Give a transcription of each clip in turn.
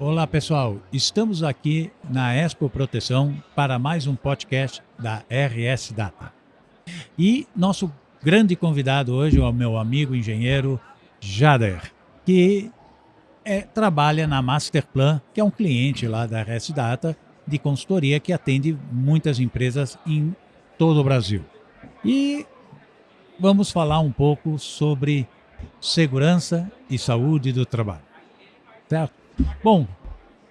Olá pessoal, estamos aqui na Expo Proteção para mais um podcast da RS Data. E nosso grande convidado hoje é o meu amigo engenheiro Jader, que trabalha na Masterplan, que é um cliente lá da RS Data de consultoria que atende muitas empresas em todo o Brasil. E vamos falar um pouco sobre segurança e saúde do trabalho, certo? Bom,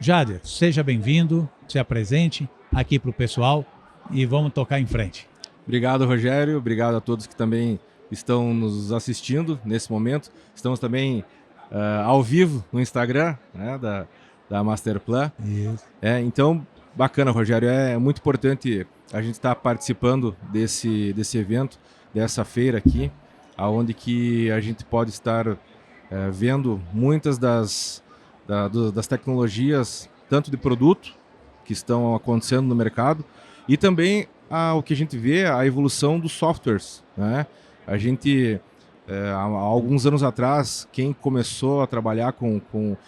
Jader, seja bem-vindo, se apresente aqui para o pessoal e vamos tocar em frente. Obrigado, Rogério. Obrigado a todos que também estão nos assistindo nesse momento. Estamos também ao vivo no Instagram, né, da Masterplan. Isso. Então, bacana, Rogério. É muito importante a gente estar participando desse evento, dessa feira aqui, onde que a gente pode estar vendo muitas das tecnologias, tanto de produto, que estão acontecendo no mercado, e também o que a gente vê, a evolução dos softwares, né? A gente, há alguns anos atrás, quem começou a trabalhar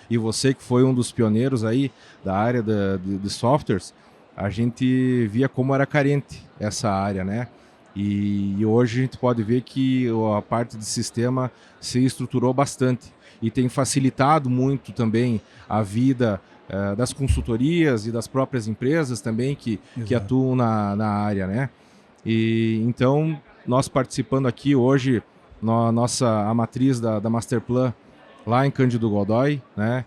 e você que foi um dos pioneiros aí da área de softwares, a gente via como era carente essa área, né? E hoje a gente pode ver que a parte de sistema se estruturou bastante e tem facilitado muito também a vida das consultorias e das próprias empresas também que atuam na área, né? E então, nós participando aqui hoje, a matriz da Masterplan, lá em Cândido Godói, né?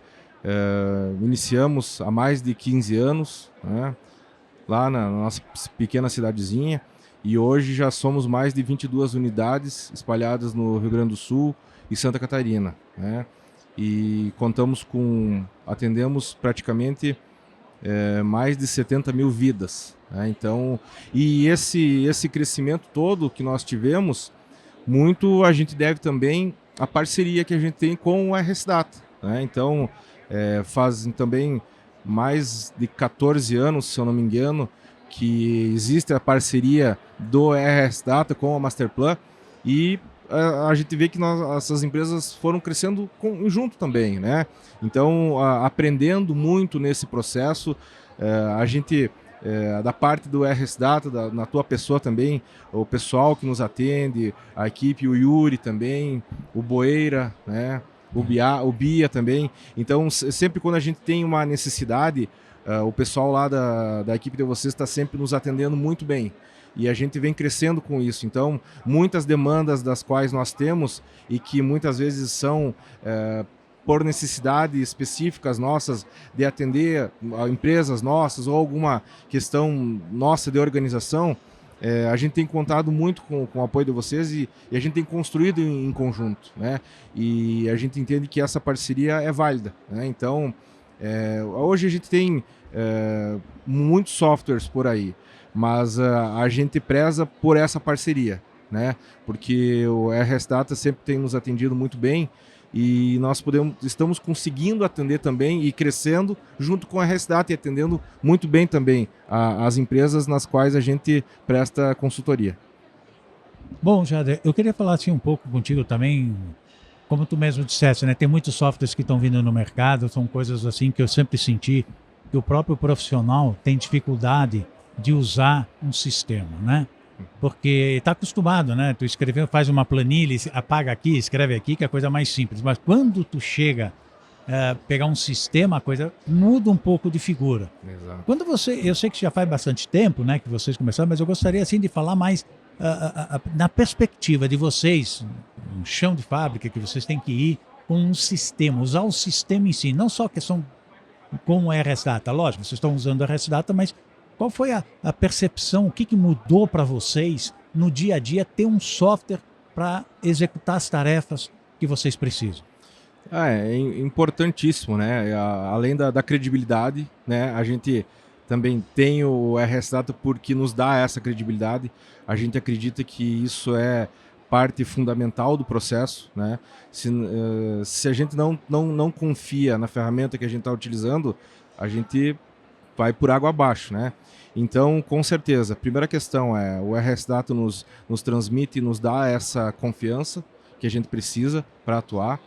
Iniciamos há mais de 15 anos, né? Lá na nossa pequena cidadezinha, e hoje já somos mais de 22 unidades espalhadas no Rio Grande do Sul e Santa Catarina, né? E atendemos praticamente mais de 70 mil vidas, né? Então, e esse crescimento todo que nós tivemos, muito a gente deve também à parceria que a gente tem com o RS Data, né? Então, fazem também mais de 14 anos, se eu não me engano, que existe a parceria do RS Data com a Masterplan, e a gente vê que essas empresas foram crescendo junto também, né? Então, aprendendo muito nesse processo, a gente, da parte do RS Data, na tua pessoa também, o pessoal que nos atende, a equipe, o Yuri também, o Boeira, né? O Bia também. Então, sempre quando a gente tem uma necessidade, o pessoal lá da equipe de vocês está sempre nos atendendo muito bem. E a gente vem crescendo com isso. Então, muitas demandas das quais nós temos e que muitas vezes são por necessidades específicas nossas de atender a empresas nossas ou alguma questão nossa de organização, a gente tem contado muito com o apoio de vocês e a gente tem construído em conjunto, né? E a gente entende que essa parceria é válida, né? Então, hoje a gente tem muitos softwares por aí, mas a gente preza por essa parceria, né? Porque o RS Data sempre tem nos atendido muito bem e nós estamos conseguindo atender também e crescendo junto com a RS Data e atendendo muito bem também as empresas nas quais a gente presta consultoria. Bom, Jader, eu queria falar assim um pouco contigo também, como tu mesmo disseste, né? Tem muitos softwares que estão vindo no mercado, são coisas assim que eu sempre senti que o próprio profissional tem dificuldade de usar um sistema, né? Porque está acostumado, né? Tu escreveu, faz uma planilha, apaga aqui, escreve aqui, que é a coisa mais simples. Mas quando tu chega a pegar um sistema, a coisa muda um pouco de figura. Exato. Quando eu sei que já faz bastante tempo, né, que vocês começaram, mas eu gostaria assim de falar mais na perspectiva de vocês, no chão de fábrica, que vocês têm que ir com um sistema, usar o sistema em si, não só a questão com o RS Data, lógico, vocês estão usando o RS Data, mas qual foi a percepção, o que mudou para vocês no dia a dia ter um software para executar as tarefas que vocês precisam? É importantíssimo, né? Além da credibilidade, né? A gente também tem o RS Data porque nos dá essa credibilidade. A gente acredita que isso é parte fundamental do processo, né? Se a gente não confia na ferramenta que a gente está utilizando, a gente vai por água abaixo, né? Então, com certeza, a primeira questão é o RS Data nos transmite e nos dá essa confiança que a gente precisa para atuar.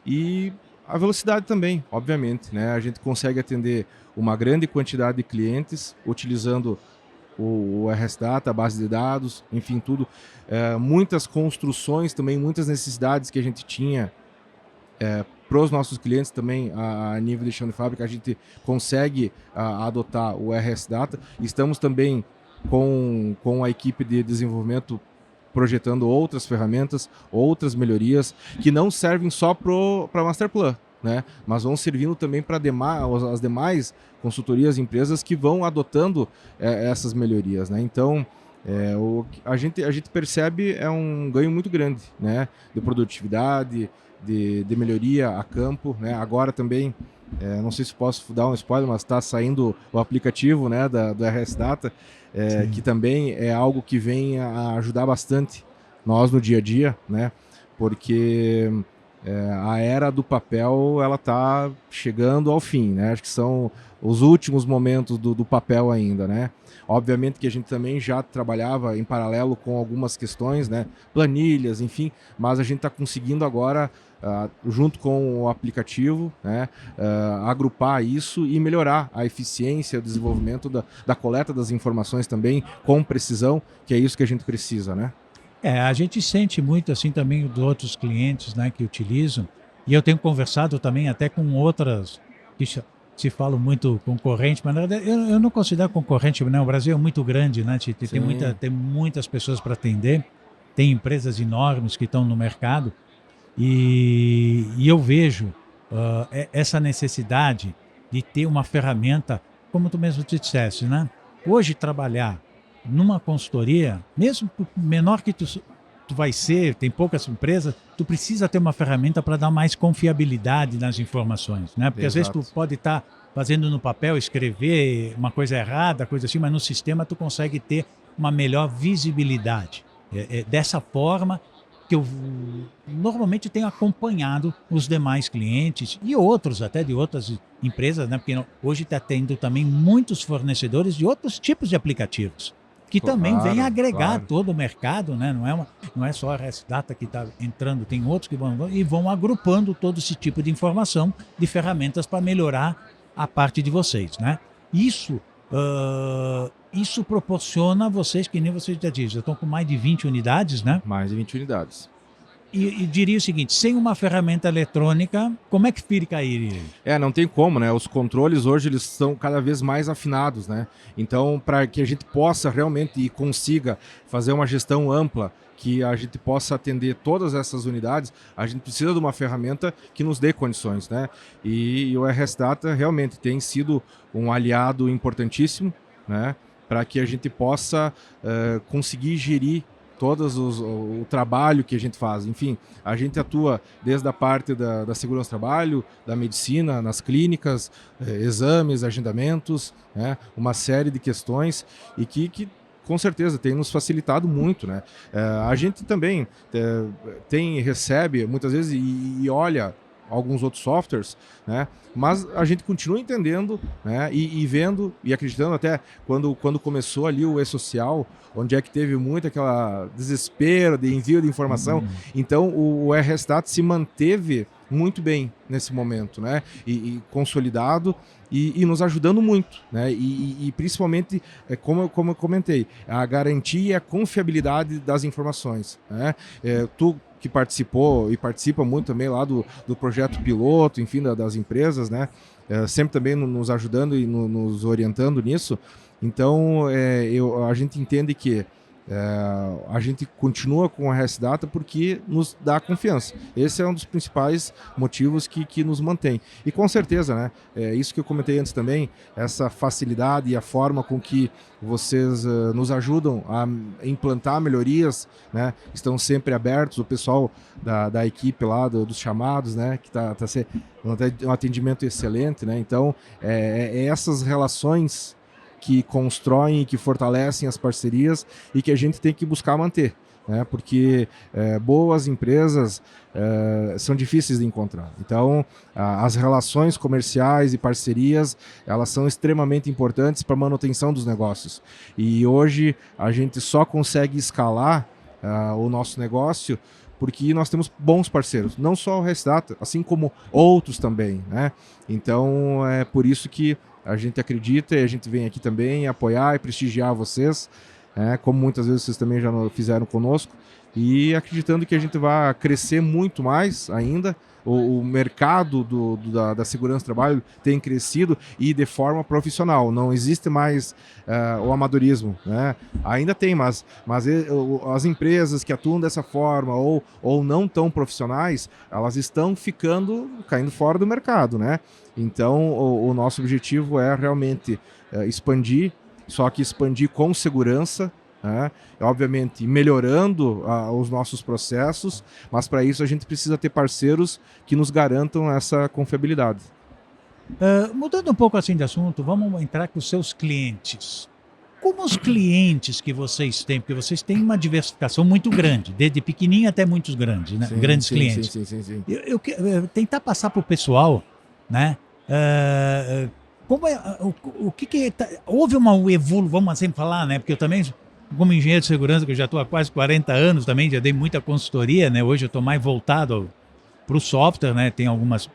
E A velocidade também, obviamente, né? A gente consegue atender uma grande quantidade de clientes utilizando o RS Data, a base de dados, enfim, tudo. Muitas construções também, muitas necessidades que a gente tinha para os nossos clientes também, a nível de chão de fábrica, a gente consegue adotar o RS Data. Estamos também com a equipe de desenvolvimento projetando outras ferramentas, outras melhorias, que não servem só para Masterplan, né? Mas vão servindo também para as demais consultorias e empresas que vão adotando essas melhorias, né? Então, a gente percebe um ganho muito grande, né? De produtividade, de melhoria a campo, né? Agora também, não sei se posso dar um spoiler, mas está saindo o aplicativo, né, do RS Data, que também é algo que vem a ajudar bastante nós no dia a dia, né? Porque a era do papel ela está chegando ao fim, né? Acho que são os últimos momentos do papel ainda, né? Obviamente que a gente também já trabalhava em paralelo com algumas questões, né? Planilhas, enfim, mas a gente está conseguindo agora, junto com o aplicativo, né? Agrupar isso e melhorar a eficiência, o desenvolvimento da coleta das informações também com precisão, que é isso que a gente precisa, né? A gente sente muito assim também dos outros clientes, né, que utilizam, e eu tenho conversado também até com outras, que se fala muito concorrente, mas na verdade eu não considero concorrente, né? O Brasil é muito grande, né? Tem muitas pessoas para atender, tem empresas enormes que estão no mercado, e eu vejo essa necessidade de ter uma ferramenta, como tu mesmo te disseste, né? Hoje trabalhar numa consultoria, mesmo menor que tu vai ser, tem poucas empresas, tu precisa ter uma ferramenta para dar mais confiabilidade nas informações, né? Porque Exato. às vezes tu pode estar fazendo no papel, escrever uma coisa errada, coisa assim, mas no sistema tu consegue ter uma melhor visibilidade. Dessa forma que eu normalmente tenho acompanhado os demais clientes e outros até de outras empresas, né? Porque hoje está tendo também muitos fornecedores de outros tipos de aplicativos, que também vem agregar todo o mercado, né? Não é só a RS Data que está entrando, tem outros que vão agrupando todo esse tipo de informação, de ferramentas para melhorar a parte de vocês, né? Isso proporciona a vocês, que nem vocês já disseram, já estão com mais de 20 unidades, né? Mais de 20 unidades. E diria o seguinte, sem uma ferramenta eletrônica, como é que fica aí? Não tem como, né? Os controles hoje eles são cada vez mais afinados, né? Então, para que a gente possa realmente e consiga fazer uma gestão ampla, que a gente possa atender todas essas unidades, a gente precisa de uma ferramenta que nos dê condições, né? E o RS Data realmente tem sido um aliado importantíssimo, né? Para que a gente possa conseguir gerir o trabalho que a gente faz. Enfim, a gente atua desde a parte da segurança do trabalho, da medicina, nas clínicas, exames, agendamentos, né? Uma série de questões e que com certeza tem nos facilitado muito, né? A gente também recebe muitas vezes e olha alguns outros softwares, né? Mas a gente continua entendendo, né? E vendo e acreditando até quando começou ali o e-social, onde é que teve muito aquela desespero de envio de informação. Então o RS Data se manteve muito bem nesse momento, né? E consolidado e nos ajudando muito, né? E principalmente, como eu comentei, a garantia e a confiabilidade das informações, né? Tu que participou e participa muito também lá do projeto piloto, enfim, das empresas, né? Sempre também nos ajudando e nos orientando nisso. Então, a gente entende que a gente continua com a RS Data porque nos dá confiança. Esse é um dos principais motivos que nos mantém. E com certeza, né, isso que eu comentei antes também, essa facilidade e a forma com que vocês nos ajudam a implantar melhorias, né, estão sempre abertos. O pessoal da equipe lá, dos chamados, né, que está um atendimento excelente, né? Então, essas relações que constroem e que fortalecem as parcerias e que a gente tem que buscar manter, né? Porque boas empresas são difíceis de encontrar. Então, as relações comerciais e parcerias, elas são extremamente importantes para a manutenção dos negócios. E hoje a gente só consegue escalar o nosso negócio, porque nós temos bons parceiros, não só o Resdata, assim como outros também, né? Então é por isso que a gente acredita e a gente vem aqui também apoiar e prestigiar vocês, como muitas vezes vocês também já fizeram conosco, e acreditando que a gente vai crescer muito mais ainda. O mercado da segurança do trabalho tem crescido e de forma profissional. Não existe mais o amadorismo, né? Ainda tem, mas as empresas que atuam dessa forma ou não tão profissionais, elas estão caindo fora do mercado, né? Então, o nosso objetivo é realmente expandir, só que expandir com segurança, obviamente melhorando os nossos processos, mas para isso a gente precisa ter parceiros que nos garantam essa confiabilidade. Mudando um pouco assim de assunto, vamos entrar com os seus clientes. Como os clientes que vocês têm, porque vocês têm uma diversificação muito grande, desde pequenininho até muitos grandes, né? Grandes clientes. Sim. Eu tentar passar para o pessoal, né? Como houve uma evolução, vamos assim falar, né? Porque eu também, como engenheiro de segurança, que eu já estou há quase 40 anos também, já dei muita consultoria, né? Hoje eu estou mais voltado para o software, né? Tem algumas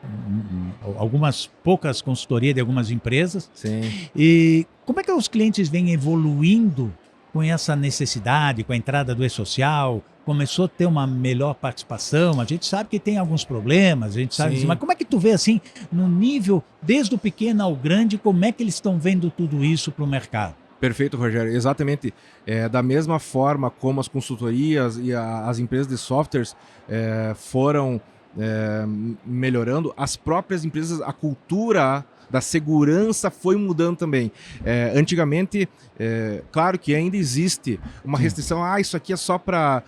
poucas consultorias de algumas empresas. Sim. E como é que os clientes vêm evoluindo com essa necessidade, com a entrada do e-social? Começou a ter uma melhor participação, a gente sabe que tem alguns problemas, a gente sabe disso, mas como é que tu vê assim, no nível, desde o pequeno ao grande, como é que eles estão vendo tudo isso para o mercado? Perfeito, Rogério. Exatamente. Da mesma forma como as consultorias e as empresas de softwares foram melhorando, as próprias empresas, a cultura da segurança foi mudando também. Antigamente, claro que ainda existe uma restrição, isso aqui é só para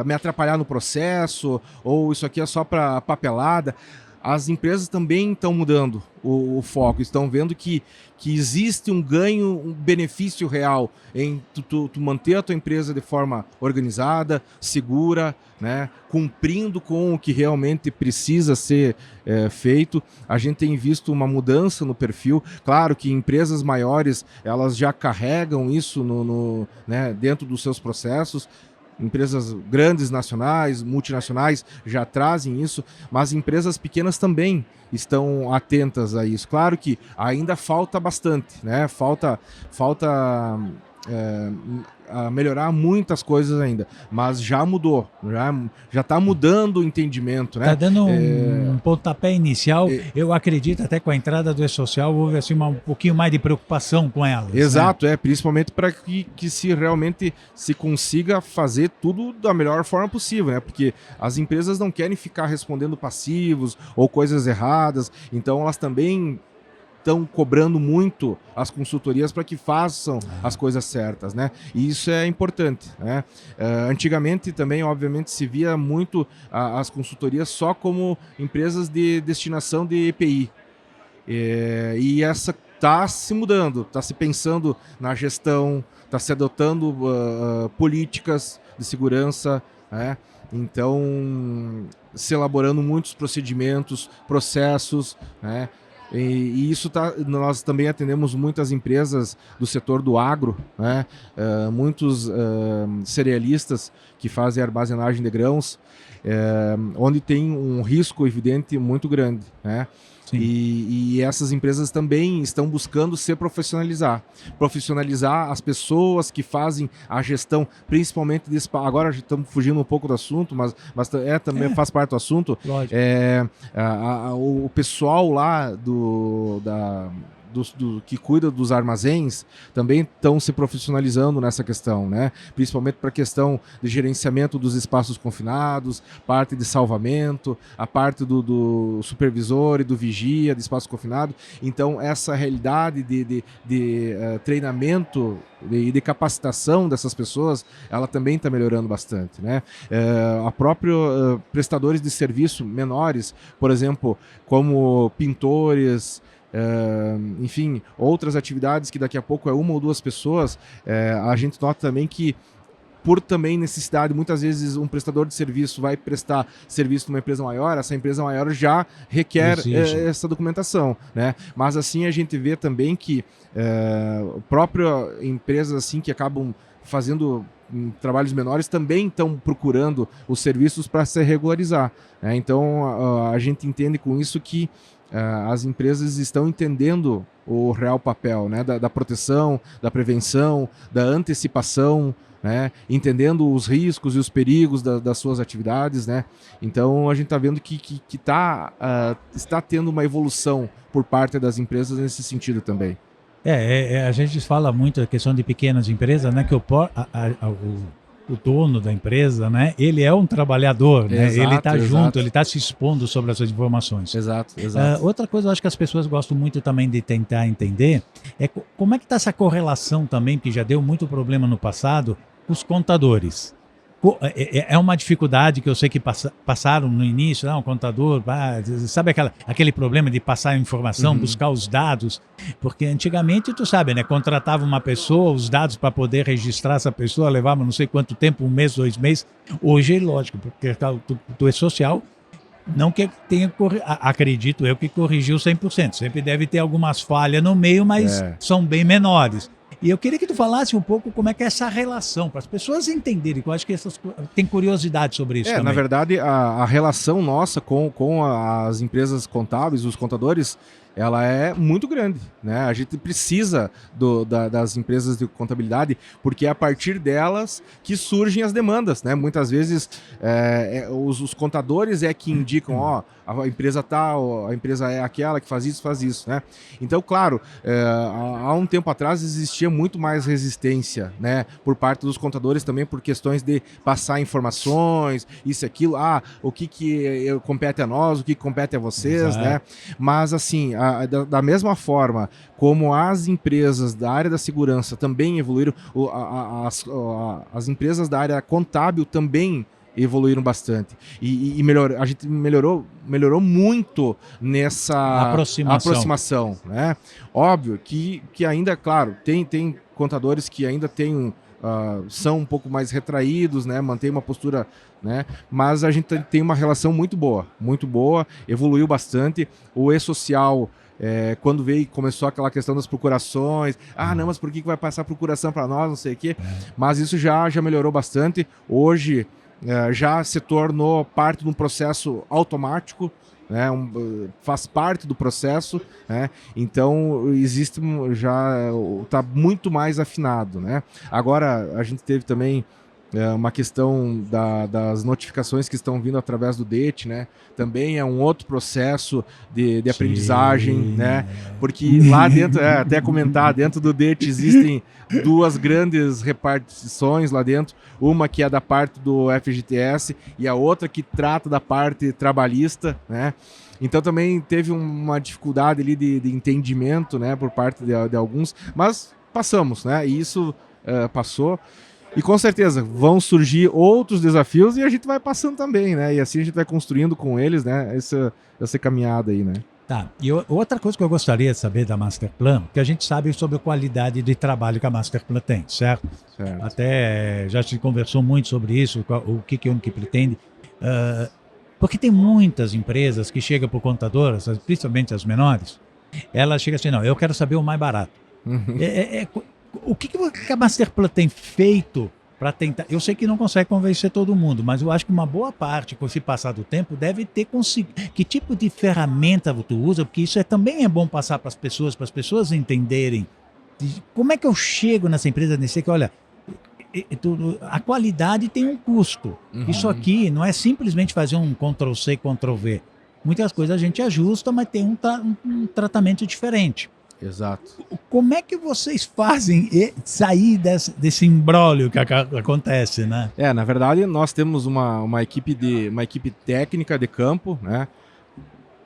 me atrapalhar no processo, ou isso aqui é só para papelada. As empresas também estão mudando o foco, estão vendo que existe um ganho, um benefício real em tu manter a tua empresa de forma organizada, segura, né, cumprindo com o que realmente precisa ser feito. A gente tem visto uma mudança no perfil. Claro que empresas maiores, elas já carregam isso né, dentro dos seus processos. Empresas grandes, nacionais, multinacionais já trazem isso, mas empresas pequenas também estão atentas a isso. Claro que ainda falta bastante, né? Falta melhorar muitas coisas ainda, mas já mudou, já está mudando o entendimento, né? Está dando um pontapé inicial. Eu acredito até com a entrada do e-social houve assim um pouquinho mais de preocupação com elas. Exato, né? Principalmente para que se realmente se consiga fazer tudo da melhor forma possível, né? Porque as empresas não querem ficar respondendo passivos ou coisas erradas, então elas também estão cobrando muito as consultorias para que façam as coisas certas, né? E isso é importante, né? Antigamente também, obviamente, se via muito as consultorias só como empresas de destinação de EPI. E essa está se mudando, está se pensando na gestão, está se adotando políticas de segurança, né? Então, se elaborando muitos procedimentos, processos, né? E isso nós também atendemos muitas empresas do setor do agro, né? Muitos cerealistas que fazem armazenagem de grãos, onde tem um risco evidente muito grande, né? E essas empresas também estão buscando se profissionalizar as pessoas que fazem a gestão, principalmente desse. Agora estamos fugindo um pouco do assunto, mas também faz parte do assunto. O pessoal lá que cuida dos armazéns também estão se profissionalizando nessa questão, né? Principalmente para a questão de gerenciamento dos espaços confinados, parte de salvamento, a parte do supervisor e do vigia de espaço confinado. Então, essa realidade de treinamento e de capacitação dessas pessoas, ela também está melhorando bastante, né? A própria prestadores de serviço menores, por exemplo, como pintores, enfim, outras atividades que daqui a pouco é uma ou duas pessoas, a gente nota também que por também necessidade, muitas vezes um prestador de serviço vai prestar serviço numa empresa maior, essa empresa maior já requer essa documentação, né? Mas assim a gente vê também que próprias empresas assim que acabam fazendo trabalhos menores também estão procurando os serviços para se regularizar, né? Então a gente entende com isso que as empresas estão entendendo o real papel, né, da proteção, da prevenção, da antecipação, né, entendendo os riscos e os perigos das suas atividades, né? Então a gente está vendo que está tendo uma evolução por parte das empresas nesse sentido também. A gente fala muito da questão de pequenas empresas, né? Que o dono da empresa, né? Ele é um trabalhador, né? Exato, Ele está junto, exato. ele está se expondo sobre essas informações. Exato, exato. Outra coisa, eu acho que as pessoas gostam muito também de tentar entender é como é que está essa correlação também, que já deu muito problema no passado, os contadores. É uma dificuldade que eu sei que passaram no início, um contador, sabe aquele problema de passar a informação, buscar os dados, porque antigamente, tu sabe, né, contratava uma pessoa, os dados para poder registrar essa pessoa, levava não sei quanto tempo, 1 mês, 2 meses. Hoje, lógico, porque tu é social, não que tenha, acredito eu, que corrigiu 100%, sempre deve ter algumas falhas no meio, mas são bem menores. E eu queria que tu falasse um pouco como é que é essa relação, para as pessoas entenderem, que eu acho que tem curiosidade sobre isso também. Na verdade, a relação nossa com as empresas contábeis, os contadores, ela é muito grande, né? A gente precisa das empresas de contabilidade, porque é a partir delas que surgem as demandas, né? Muitas vezes os contadores que indicam, a empresa tal, a empresa é aquela que faz isso, né? Então, claro, há um tempo atrás existia muito mais resistência, né? Por parte dos contadores também, por questões de passar informações, isso e aquilo, o que compete a nós, o que compete a vocês, exato, né? Mas, assim, da mesma forma como as empresas da área da segurança também evoluíram, as empresas da área contábil também evoluíram bastante. E a gente melhorou muito nessa aproximação, né? Óbvio que ainda, claro, tem contadores que ainda são um pouco mais retraídos, né? Mantém uma postura, né? Mas a gente tem uma relação muito boa, evoluiu bastante. O e-social, quando começou aquela questão das procurações, não, mas por que vai passar procuração para nós, não sei o quê. Mas isso já melhorou bastante. Hoje já se tornou parte de um processo automático, né? Faz parte do processo, né? Então existe já está muito mais afinado, né? Agora a gente teve também uma questão das notificações que estão vindo através do DET, né? Também é um outro processo de aprendizagem, né? Porque lá dentro, até comentar, dentro do DET existem 2 grandes repartições lá dentro, uma que é da parte do FGTS e a outra que trata da parte trabalhista, né? Então também teve uma dificuldade ali de entendimento, né, por parte de alguns, mas passamos, né? E isso passou. E com certeza vão surgir outros desafios e a gente vai passando também, né? E assim a gente vai construindo com eles, né? Essa caminhada aí, né? Tá. E outra coisa que eu gostaria de saber da Masterplan, que a gente sabe sobre a qualidade de trabalho que a Masterplan tem, certo? Até já se conversou muito sobre isso, o que pretende. Porque tem muitas empresas que chegam para o contador, principalmente as menores, elas chegam assim, não, eu quero saber o mais barato. O que a Masterplan tem feito para tentar... Eu sei que não consegue convencer todo mundo, mas eu acho que uma boa parte, com esse passar do tempo, deve ter conseguido... Que tipo de ferramenta tu usa? Porque isso também é bom passar para as pessoas entenderem. Como é que eu chego nessa empresa nesse que, olha, a qualidade tem um custo. Isso aqui não é simplesmente fazer um Ctrl+C, Ctrl+V. Muitas coisas a gente ajusta, mas tem um tratamento diferente. Exato. Como é que vocês fazem sair desse imbróglio que acontece, né? Na verdade, nós temos uma equipe técnica de campo, né?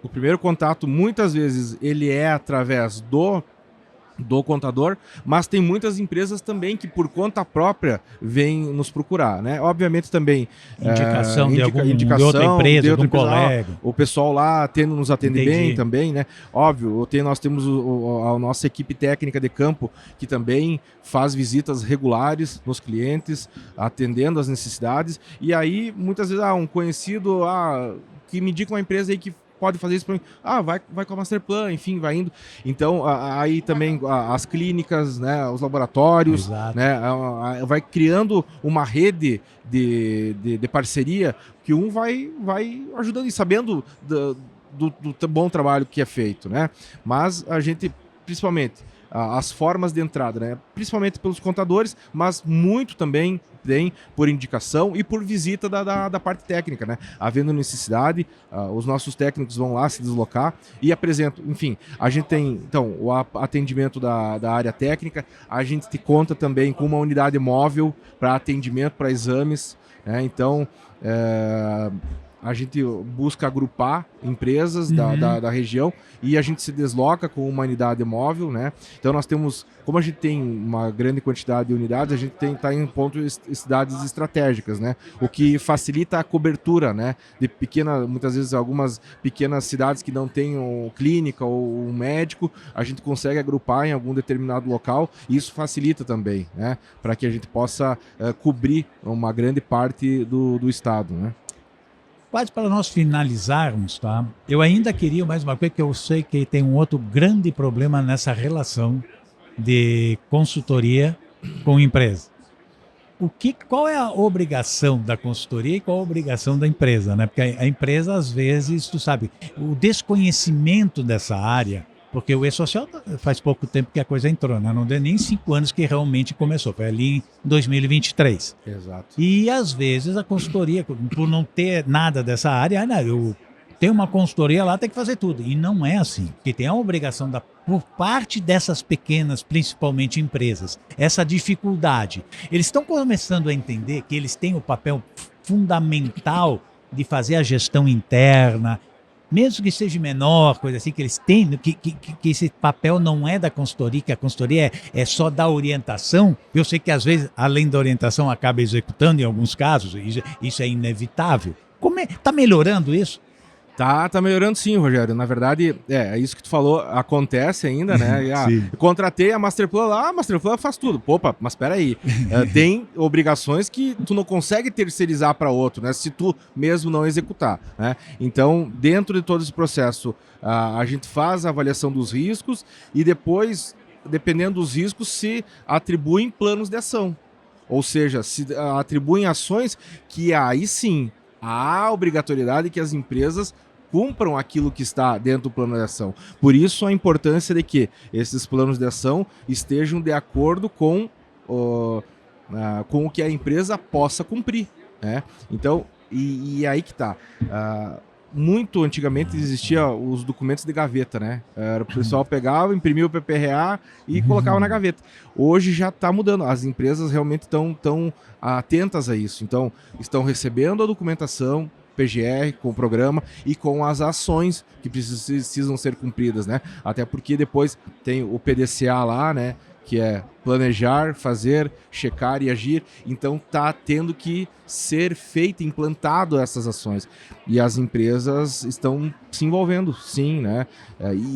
O primeiro contato, muitas vezes, ele é através do contador, mas tem muitas empresas também que por conta própria vêm nos procurar, né? Obviamente também indicação de outra empresa, de algum colega. O pessoal lá nos atende bem também, né? Óbvio, nós temos a nossa equipe técnica de campo que também faz visitas regulares nos clientes, atendendo as necessidades, e aí muitas vezes um conhecido que me indica uma empresa aí que pode fazer isso para mim? Vai com a Masterplan, enfim, vai indo. Então, aí também as clínicas, né, os laboratórios, né, vai criando uma rede de parceria que um vai ajudando e sabendo do bom trabalho que é feito, né? Mas a gente, principalmente, as formas de entrada, né? Principalmente pelos contadores, mas muito também tem por indicação e por visita da parte técnica, né? Havendo necessidade, os nossos técnicos vão lá se deslocar e apresentam. Enfim, a gente tem, então, o atendimento da área técnica, a gente te conta também com uma unidade móvel para atendimento, para exames, né? Então, a gente busca agrupar empresas da região e a gente se desloca com uma unidade móvel, né? Então nós temos, como a gente tem uma grande quantidade de unidades, a gente está em cidades estratégicas, né? O que facilita a cobertura, né? De muitas vezes algumas pequenas cidades que não têm clínica ou um médico, a gente consegue agrupar em algum determinado local e isso facilita também, né? Para que a gente possa cobrir uma grande parte do estado, né? Quase para nós finalizarmos, tá? Eu ainda queria mais uma coisa, que eu sei que tem um outro grande problema nessa relação de consultoria com empresa. Qual é a obrigação da consultoria e qual a obrigação da empresa, né? Porque a empresa, às vezes, tu sabe, o desconhecimento dessa área, porque o E-Social faz pouco tempo que a coisa entrou, né? Não deu nem 5 anos que realmente começou, foi ali em 2023. Exato. E às vezes a consultoria, por não ter nada dessa área, eu tenho uma consultoria lá, tem que fazer tudo. E não é assim, porque tem a obrigação por parte dessas pequenas, principalmente empresas, essa dificuldade. Eles estão começando a entender que eles têm o papel fundamental de fazer a gestão interna, mesmo que seja menor, coisa assim, que eles têm, que esse papel não é da consultoria, que a consultoria é só da orientação. Eu sei que às vezes, além da orientação, acaba executando em alguns casos, isso é inevitável. Está melhorando isso? Tá melhorando sim, Rogério. Na verdade, é isso que tu falou, acontece ainda, né? Contratei a Masterplan lá, a Masterplan faz tudo. Opa, mas espera aí. Tem obrigações que tu não consegue terceirizar para outro, né? Se tu mesmo não executar, né? Então, dentro de todo esse processo, a gente faz a avaliação dos riscos e depois, dependendo dos riscos, se atribuem planos de ação. Ou seja, se atribuem ações que aí sim há obrigatoriedade que as empresas cumpram aquilo que está dentro do plano de ação. Por isso a importância de que esses planos de ação estejam de acordo com o que a empresa possa cumprir, né? Então, e aí que está. Muito antigamente existia os documentos de gaveta, né? O pessoal pegava, imprimia o PPRA e colocava na gaveta. Hoje já está mudando. As empresas realmente estão atentas a isso. Então, estão recebendo a documentação PGR com o programa e com as ações que precisam ser cumpridas, né? Até porque depois tem o PDCA lá, né? Que é planejar, fazer, checar e agir. Então está tendo que ser feito, implantado essas ações. E as empresas estão se envolvendo, sim, né?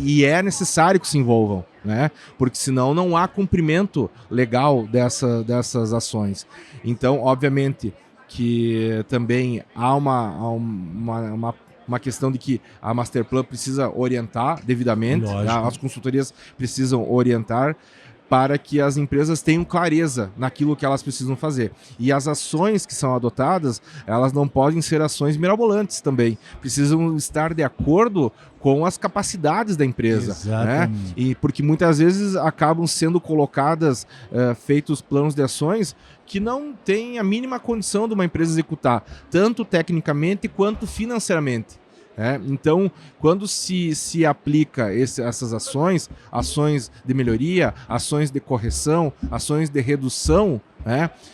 E é necessário que se envolvam, né? Porque senão não há cumprimento legal dessas ações. Então, obviamente, que também há uma questão de que a Masterplan precisa orientar devidamente, as consultorias precisam orientar para que as empresas tenham clareza naquilo que elas precisam fazer. E as ações que são adotadas, elas não podem ser ações mirabolantes também. Precisam estar de acordo com as capacidades da empresa, né? E porque muitas vezes acabam sendo colocadas, feitos planos de ações que não têm a mínima condição de uma empresa executar, tanto tecnicamente quanto financeiramente. Então, quando se aplica essas ações de melhoria, ações de correção, ações de redução,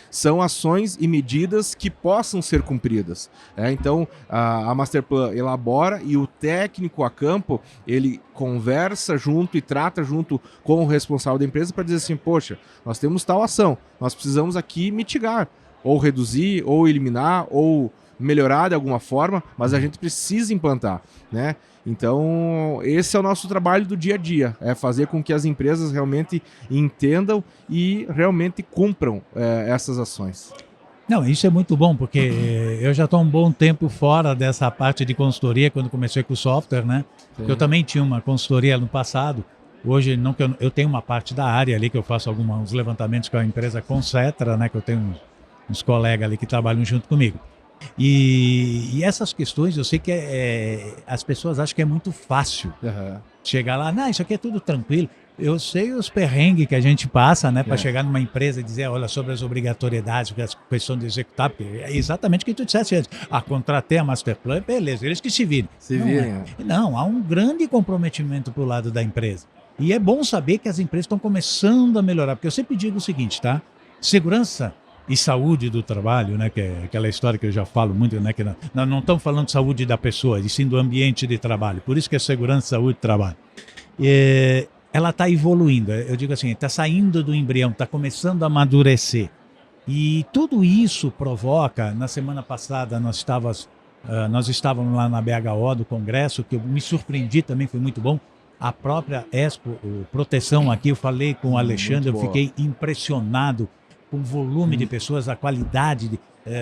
são ações e medidas que possam ser cumpridas. Então, a Masterplan elabora e o técnico a campo, ele conversa junto e trata junto com o responsável da empresa para dizer assim, poxa, nós temos tal ação, nós precisamos aqui mitigar, ou reduzir, ou eliminar, ou melhorar de alguma forma, mas a gente precisa implantar, né? Então, esse é o nosso trabalho do dia a dia, é fazer com que as empresas realmente entendam e realmente cumpram essas ações. Não, isso é muito bom, porque eu já estou um bom tempo fora dessa parte de consultoria, quando comecei com o software, né? Sim. Eu também tinha uma consultoria no passado. Hoje, não que eu tenho uma parte da área ali, que eu faço alguns levantamentos com a empresa Concetra, né? Que eu tenho uns colegas ali que trabalham junto comigo. E essas questões, eu sei que as pessoas acham que é muito fácil chegar lá. Não, isso aqui é tudo tranquilo. Eu sei os perrengues que a gente passa, né, para chegar numa empresa e dizer, olha, sobre as obrigatoriedades, a questão de executar, porque é exatamente o que tu disseste antes. Contratei a Masterplan, beleza, eles que se virem. Não, há um grande comprometimento para o lado da empresa. E é bom saber que as empresas estão começando a melhorar, porque eu sempre digo o seguinte, tá? Segurança e saúde do trabalho, né, que é aquela história que eu já falo muito, né, que não estamos falando de saúde da pessoa, e sim do ambiente de trabalho. Por isso que é segurança, saúde e trabalho. Ela está evoluindo, eu digo assim, está saindo do embrião, está começando a amadurecer. E tudo isso provoca, na semana passada nós estávamos lá na BHO do Congresso, que eu me surpreendi também, foi muito bom. A própria Expo Proteção aqui, eu falei com o Alexandre, eu fiquei impressionado com o volume de pessoas, a qualidade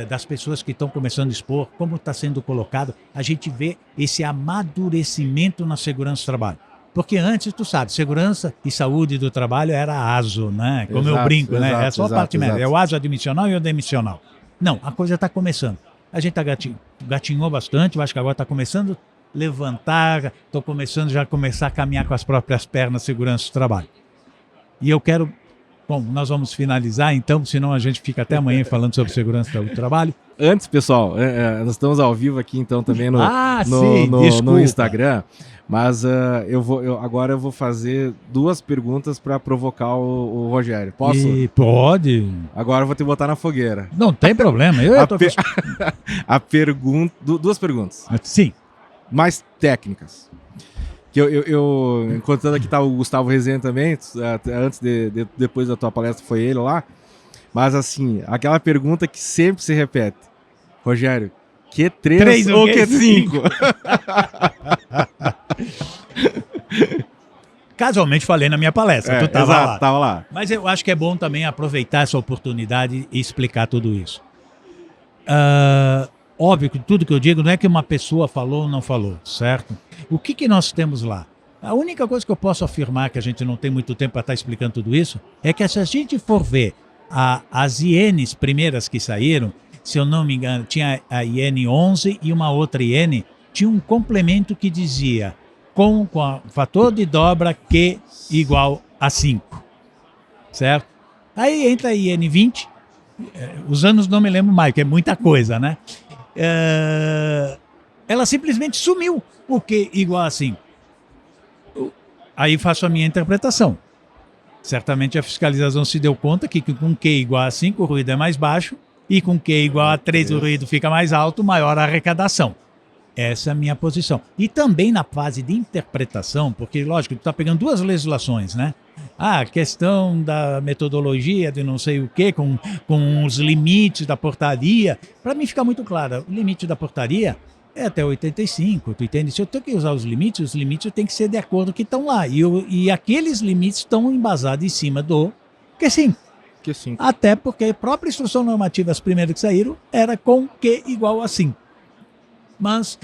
das pessoas que estão começando a expor, como está sendo colocado. A gente vê esse amadurecimento na segurança do trabalho. Porque antes, tu sabe, segurança e saúde do trabalho era ASO, né? Como eu brinco, né? É só a parte média. É o ASO admissional e o demissional. Não, a coisa está começando. A gente gatinhou bastante, eu acho que agora está começando a levantar, estou começando já a começar a caminhar com as próprias pernas segurança do trabalho. E eu quero... Bom, nós vamos finalizar então, senão a gente fica até amanhã falando sobre segurança do trabalho. Antes, pessoal, nós estamos ao vivo aqui então também no Instagram, mas agora eu vou fazer 2 perguntas para provocar o Rogério. Posso? Pode. Agora eu vou te botar na fogueira. Não tem problema. A pergunta, 2 perguntas. Sim. Mais técnicas. Enquanto aqui tá o Gustavo Rezende também, depois da tua palestra foi ele lá, mas assim, aquela pergunta que sempre se repete, Rogério, Q3 ou Q5? Casualmente falei na minha palestra, tu tava lá. Tava lá. Mas eu acho que é bom também aproveitar essa oportunidade e explicar tudo isso. Óbvio que tudo que eu digo não é que uma pessoa falou ou não falou, certo? O que nós temos lá? A única coisa que eu posso afirmar, que a gente não tem muito tempo para estar explicando tudo isso, é que se a gente for ver as INs primeiras que saíram, se eu não me engano, tinha a IN 11 e uma outra IN, tinha um complemento que dizia com fator de dobra Q igual a 5, certo? Aí entra a IN 20, os anos não me lembro mais, que é muita coisa, né? Ela simplesmente sumiu o Q igual a 5. Aí faço a minha interpretação. Certamente a fiscalização se deu conta que com Q igual a 5 o ruído é mais baixo e com Q igual a 3 o ruído fica mais alto, maior a arrecadação. Essa é a minha posição. E também na fase de interpretação, porque, lógico, tu está pegando 2 legislações, né? A questão da metodologia de não sei o quê, com os limites da portaria. Para mim fica muito claro, o limite da portaria é até 85, tu entende? Se eu tenho que usar os limites têm que ser de acordo com o que estão lá. E aqueles limites estão embasados em cima do Q5. Até porque a própria instrução normativa, as primeiras que saíram, era com Q igual a 5. Mas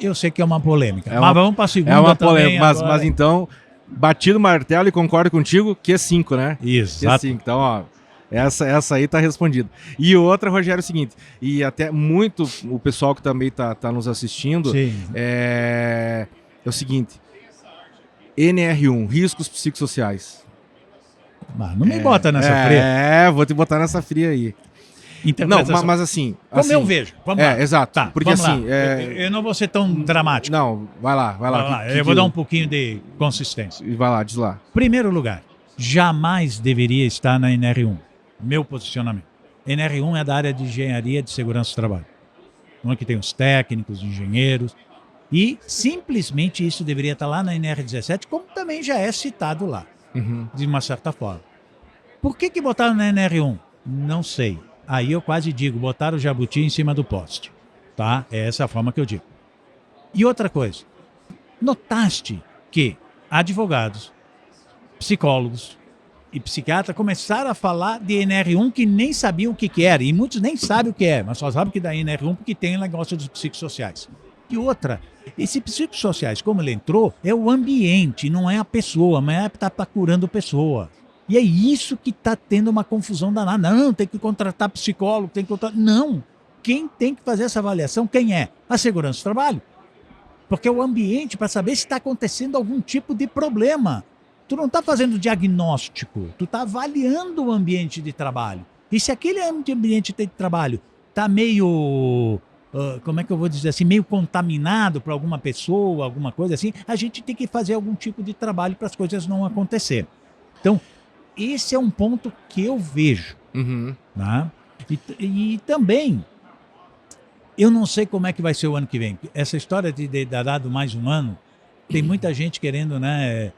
eu sei que é uma polêmica. Mas vamos para a segunda. É uma polêmica, mas então, batido o martelo e concordo contigo, Q5, né? Exato. Q5. Então, ó, essa aí tá respondida. E outra, Rogério, é o seguinte, e até muito o pessoal que também tá nos assistindo, é o seguinte, NR1, riscos psicossociais. Mas não me bota nessa fria. Vou te botar nessa fria aí. Não, mas assim... Como eu vejo. Vamos lá. Exato. Tá, porque assim... Eu não vou ser tão dramático. Não, vai lá. Eu vou dar um pouquinho de consistência. Vai lá, diz lá. Primeiro lugar, jamais deveria estar na NR1. Meu posicionamento. NR1 é da área de engenharia de segurança do trabalho. Onde tem os técnicos, engenheiros. E simplesmente isso deveria estar lá na NR17, como também já é citado lá, de uma certa forma. Por que botaram na NR1? Não sei. Aí eu quase digo, botaram o jabuti em cima do poste. Tá? É essa a forma que eu digo. E outra coisa, notaste que advogados, psicólogos, e psiquiatra começaram a falar de NR1 que nem sabiam o que era. E muitos nem sabem o que é, mas só sabem que dá NR1 porque tem o negócio dos psicossociais. E outra, esse psicossociais, como ele entrou, é o ambiente, não é a pessoa, mas é estar curando pessoa. E é isso que está tendo uma confusão danada. Não, tem que contratar psicólogo, tem que contratar... Não. Quem tem que fazer essa avaliação, quem é? A segurança do trabalho. Porque é o ambiente para saber se está acontecendo algum tipo de problema. Tu não está fazendo diagnóstico, tu está avaliando o ambiente de trabalho. E se aquele ambiente de trabalho está meio, como é que eu vou dizer assim, meio contaminado por alguma pessoa, alguma coisa assim, a gente tem que fazer algum tipo de trabalho para as coisas não acontecerem. Então, esse é um ponto que eu vejo. Uhum. Né? E também, eu não sei como é que vai ser o ano que vem. Essa história de dar dado mais um ano, tem muita gente querendo, né?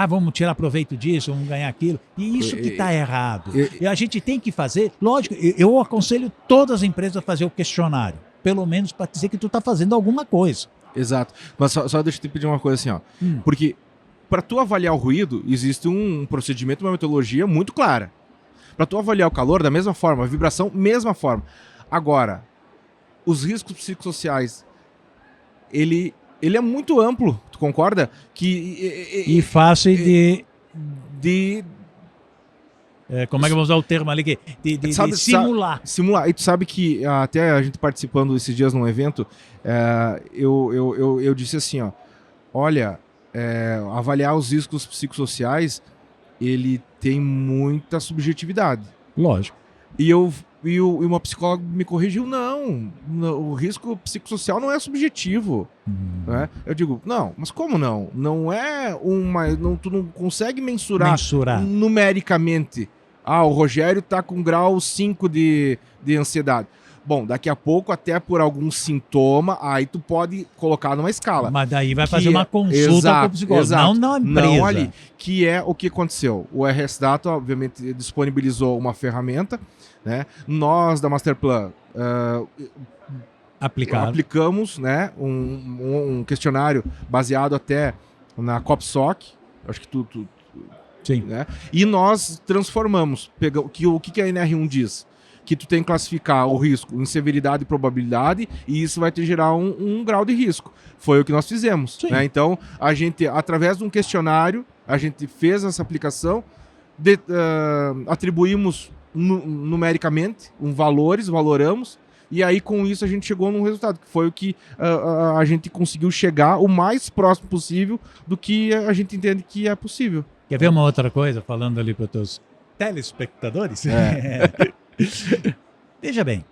Vamos tirar proveito disso, vamos ganhar aquilo. E isso que está errado. E a gente tem que fazer, lógico, eu aconselho todas as empresas a fazer o questionário, pelo menos para dizer que tu está fazendo alguma coisa. Exato. Mas só deixa eu te pedir uma coisa assim, ó. Porque para tu avaliar o ruído, existe um procedimento, uma metodologia muito clara. Para tu avaliar o calor, da mesma forma, a vibração, mesma forma. Agora, os riscos psicossociais, ele é muito amplo, tu concorda? E fácil de como é que eu vou usar o termo ali? De simular. Simular. E tu sabe que até a gente participando esses dias num evento, eu disse assim, ó, olha, avaliar os riscos psicossociais, ele tem muita subjetividade. Lógico. E uma psicóloga me corrigiu, não, o risco psicossocial não é subjetivo. Né? Eu digo, não, mas como não? Não é tu não consegue mensurar numericamente. O Rogério está com grau 5 de ansiedade. Bom, daqui a pouco, até por algum sintoma, aí tu pode colocar numa escala. Mas daí vai fazer uma consulta com o psicólogo, não na empresa. Não ali. Que é o que aconteceu. O RS Data, obviamente, disponibilizou uma ferramenta, né? Nós, da Masterplan, aplicamos, né, um questionário baseado até na COPSOC, acho que Sim. Né? E nós transformamos. O que a NR1 diz? Que tu tem que classificar o risco em severidade e probabilidade, e isso vai te gerar um grau de risco. Foi o que nós fizemos. Né? Então, a gente, através de um questionário, a gente fez essa aplicação, atribuímos numericamente valoramos, e aí com isso a gente chegou num resultado, que foi o que a gente conseguiu chegar o mais próximo possível do que a gente entende que é possível. Quer ver uma outra coisa, falando ali para os teus telespectadores? Veja bem,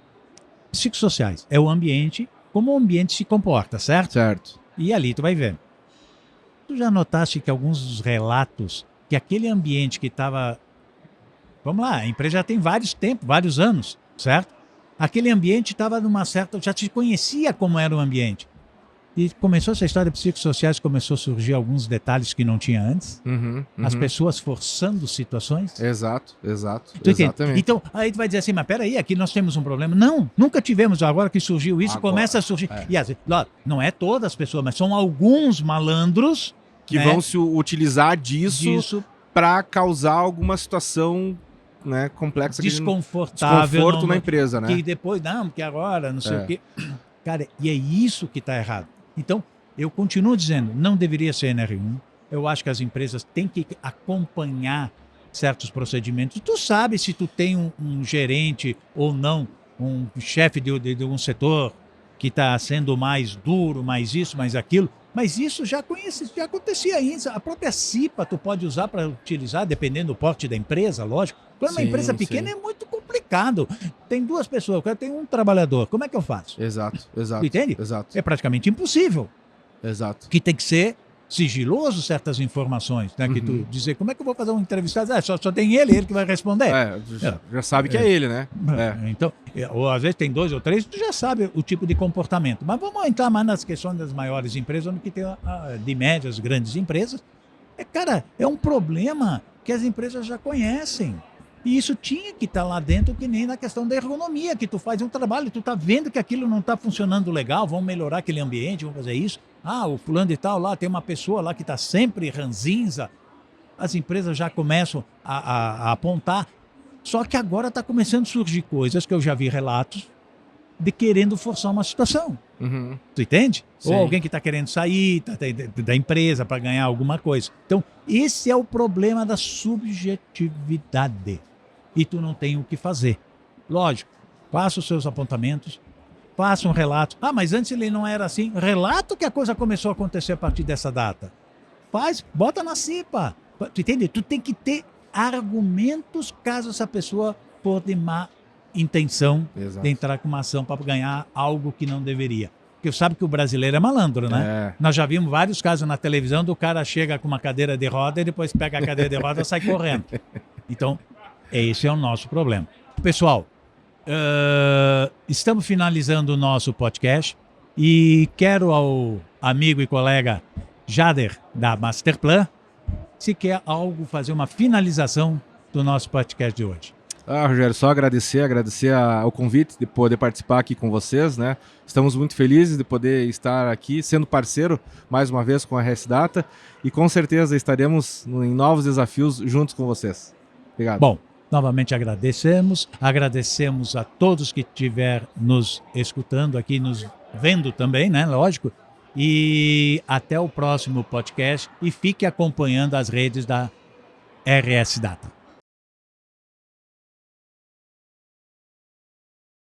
psicossociais é o ambiente, como o ambiente se comporta, certo? Certo. E ali tu vai ver. Tu já notaste que alguns dos relatos, que aquele ambiente que estava... Vamos lá, a empresa já tem vários anos, certo? Aquele ambiente estava numa certa... Já te conhecia como era o ambiente. E começou essa história de psicossociais, começou a surgir alguns detalhes que não tinha antes. As pessoas forçando situações. Exato. Exatamente. Então, aí tu vai dizer assim, mas peraí, aqui nós temos um problema. Não, nunca tivemos. Agora que surgiu isso, começa a surgir. E às vezes, não é todas as pessoas, mas são alguns malandros que vão se utilizar disso para causar alguma situação, né, complexa. Desconfortável. Na empresa, né? Que depois, porque agora, não sei o quê. Cara, e é isso que está errado. Então, eu continuo dizendo, não deveria ser NR1. Eu acho que as empresas têm que acompanhar certos procedimentos. Tu sabe se tu tem um gerente ou não, um chefe de um setor que está sendo mais duro, mais isso, mais aquilo. Mas isso já acontecia isso. A própria CIPA tu pode usar para utilizar, dependendo do porte da empresa, lógico. Quando uma empresa pequena é muito complicado. Tem 2 pessoas, eu tenho um trabalhador. Como é que eu faço? Exato. Tu entende? Exato. É praticamente impossível. Exato. Que tem que ser sigiloso certas informações, né? Que tu dizer, como é que eu vou fazer um entrevistado? Só tem ele que vai responder. Já sabe que é ele, né? Então, ou às vezes tem 2 ou 3, tu já sabe o tipo de comportamento. Mas vamos entrar mais nas questões das maiores empresas, onde que tem de médias, grandes empresas. Cara, é um problema que as empresas já conhecem. E isso tinha que estar lá dentro, que nem na questão da ergonomia, que tu faz um trabalho, tu tá vendo que aquilo não está funcionando legal, vamos melhorar aquele ambiente, vamos fazer isso. O fulano de tal lá, tem uma pessoa lá que está sempre ranzinza. as empresas já começam a apontar. Só que agora está começando a surgir coisas que eu já vi relatos de querendo forçar uma situação. Uhum. Tu entende? Sim. Ou alguém que está querendo sair da empresa para ganhar alguma coisa. Então, esse é o problema da subjetividade. E tu não tem o que fazer. Lógico, faça os seus apontamentos, faça um relato. Ah, mas antes ele não era assim. Relato que a coisa começou a acontecer a partir dessa data. Faz, bota na CIPA. Tu entende? Tu tem que ter argumentos caso essa pessoa for de má intenção Exato. de entrar com uma ação para ganhar algo que não deveria. Porque sabe que o brasileiro é malandro, né? Nós já vimos vários casos na televisão do cara chega com uma cadeira de roda e depois pega a cadeira de roda e sai correndo. Então, esse é o nosso problema. Pessoal, estamos finalizando o nosso podcast e quero ao amigo e colega Jader, da Masterplan, se quer fazer uma finalização do nosso podcast de hoje. Rogério, só agradecer o convite de poder participar aqui com vocês, né? Estamos muito felizes de poder estar aqui, sendo parceiro, mais uma vez, com a RS Data, e com certeza estaremos em novos desafios juntos com vocês. Obrigado. Bom, novamente agradecemos a todos que estiver nos escutando aqui, nos vendo também, né? Lógico. E até o próximo podcast e fique acompanhando as redes da RS Data.